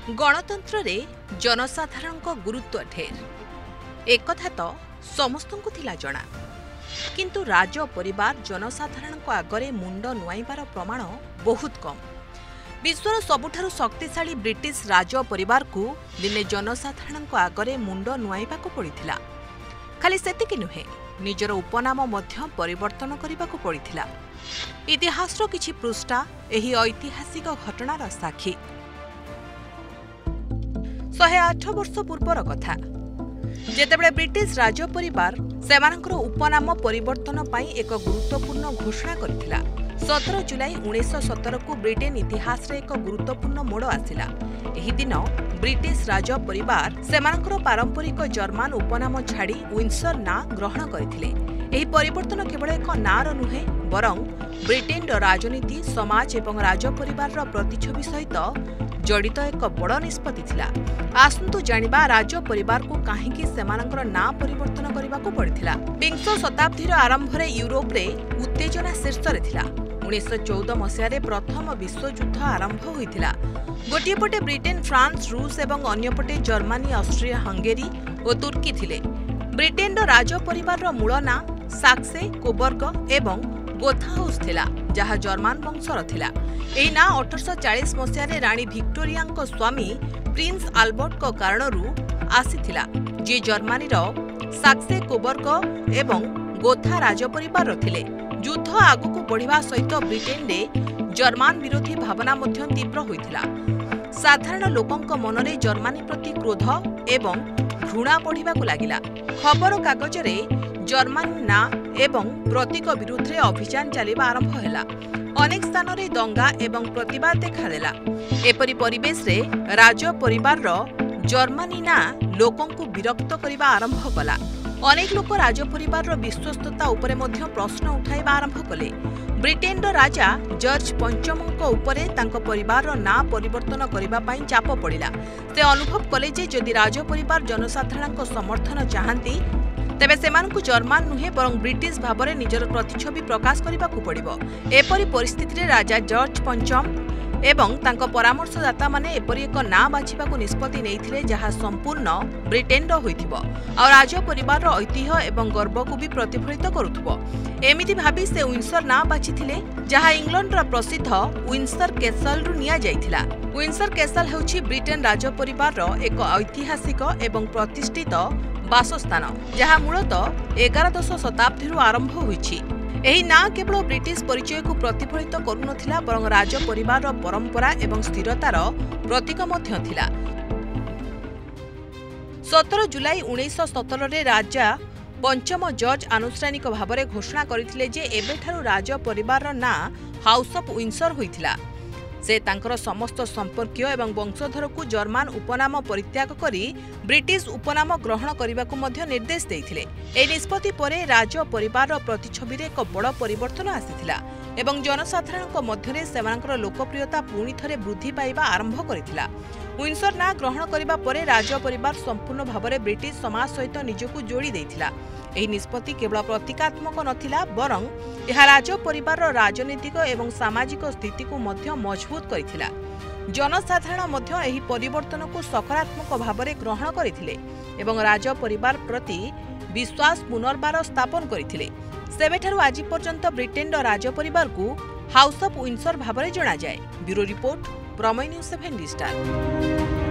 गणतंत्र रे जनसाधारण गुरुत्व ढेर एकथा तो समस्त जना किंतु राज परिवार जनसाधारण आगरे मुंड नुआईबार प्रमाण बहुत कम। विश्वर सबुठारु शक्तिशाली ब्रिटिश राज परिवार को दिने जनसाधारण आगरे मुंड नुआईबाकु पड़िथिला। खाली सेतिकी नुहे निजर उपनाम मध्य परिवर्तन करिबाकु पड़िथिला। इतिहासर किछि पृष्ठा एही ऐतिहासिक घटनार साक्षी। 108 वर्ष पूर्वर कथा जेतेबेले ब्रिटिश राज परिवार सेमानकर उपनाम परिवर्तन पाई एक गुरुत्वपूर्ण घोषणा करथिला। 17 जुलाई 1917 को ब्रिटेन इतिहास रे एक गुरुत्वपूर्ण मोड़ आसिला। एही दिन ब्रिटिश राज परिवार सेमानकर पारंपरिक जर्मन उपनाम छाड़ी विंसर ना ग्रहण करथिले। एही परिवर्तन केवल एक नार नुहे बरं ब्रिटेन राजनीति समाज एवं राज परिवार प्रतिच्छवि सहित जड़ित एक बड़ निष्पत्ति थिला। आसंतु जानिबा राज परिवार को काहेकि सेमानकर ना परिवर्तन करबाकू पड़िथिला। 20 शताब्दीर आरंभ रे यूरोप रे उत्तेजना शीर्ष रे थिला। 1914 मसिया रे प्रथम विश्वयुद्ध आरंभ होइथिला। गोटिए पटे ब्रिटेन फ्रांस रूस एवं अन्य पटे जर्मनी ऑस्ट्रिया हंगेरी और तुर्की थिले। ब्रिटेन राज परिवार मूल ना साक्से कोबर्ग एवं गोथा हाउस थिला जहा जर्मन वंशर थिला। एही ना 1840 मसिया रे रानी विक्टोरिया स्वामी प्रिंस आल्बर्ट को कारणरू आसीथिला जे जर्मनी साक्से कोबर्ग एवं गोथा राज परिवार थिले। युद्ध आगुक बढ़िबा सहित ब्रिटेन रे जर्मन विरोधी भावना मध्य तीव्र होइथिला। साधारण लोकंक मनरे जर्मनी प्रति क्रोध एवं घृणा बढ़िबाकू लागिला। खबर कागज रे जर्मनी ना एवं प्रतीक विरुद्ध रे अभियान चलिबा आरंभ हैला। अनेक स्थान रे दंगा एवं प्रतिवाद देखादेला। एपरि परिवेश रे राज परिवार जर्मनी ना लोकं को विरक्त करिबा आरंभ कला। अनेक लोक राज परिवार विश्वस्तता उपरे मध्य प्रश्न उठाइबा आरंभ कले। ब्रिटेन राजा जॉर्ज पंचम उपरे तांको परिवार ना परिवर्तन करिबा पई चाप पड़िला। से अनुभव कले जे जदि राज परिवार जनसाधारण समर्थन चाहंती तेबे सेमानकु जर्मन नुहे बरं ब्रिटिश भावरे निजर प्रतिच्छवि प्रकाश करिबाकू पड़िबो। एपरि परिस्थिति रे राजा जॉर्ज पंचम एवं तांको परामर्शदाता माने एपरि एक ना बाछिबाकू निष्पत्ति नेइथिले जहा संपूर्ण ब्रिटेन रो होइथिबो आ राज परिवार रो ऐतिह्य एवं गर्व को भी प्रतिफलित करूथबो। एमिति भाबी से विंसर ना बाछिथिले जहा इंग्लैंड रो प्रसिद्ध विंसर कैसल रु निया जाइथिला। विंसर कैसल हेउछि ब्रिटेन राज परिवार रो एक ऐतिहासिक एवं प्रतिष्ठित बासस्थान जहा मूलतः 11 शताब्दी आरंभ होइछि। एही ना केवल ब्रिटिश परिचय को प्रतिफलित करुनथिला बरं राज परिवार परंपरा एवं स्थिरतार प्रतीक मध्य थिला। 17 जुलाई 1917 रे राजा पंचम जॉर्ज आनुष्ठानिक भावरे घोषणा करथिले जे एबेठारु राज परिवार ना हाउस ऑफ विंसर होइथिला। से तांकर समस्त संपर्कीय एवं वंशधर को जर्मन उपनाम परित्याग करी ब्रिटिश उपनाम ग्रहण करने मध्य निर्देश देइथिले। ए निष्पत्ति परे राज परिवार प्रतिच्छवि एक बड़ परिवर्तन आसीथिला एवं जनसाधारण मध्य सेमानकर लोकप्रियता पुणी थरे वृद्धि पाइबा आरंभ करिथिला। विंसर ना ग्रहण करिबा परे राज परिवार संपूर्ण भावरे ब्रिटिश समाज सहित निजकु जोड़ी देइथिला। एही निष्पत्ति केवल प्रतीकात्मक नथिला बरं यह राज परिवार राजनीतिक एवं सामाजिक स्थिति को मध्य मजबूत करिथिला। जनसाधारण मध्य एही परिवर्तन को सकारात्मक भावरे ग्रहण करिथिले एवं राज परिवार प्रति विश्वास पुनर्बार स्थापन करिथिले। सेबेठारु आज पर्यंत ब्रिटेन राज परिवार को हाउस ऑफ विंसर भावरे जणा जाय। ब्यूरो रिपोर्ट प्रमेय न्यूज 7 स्टार।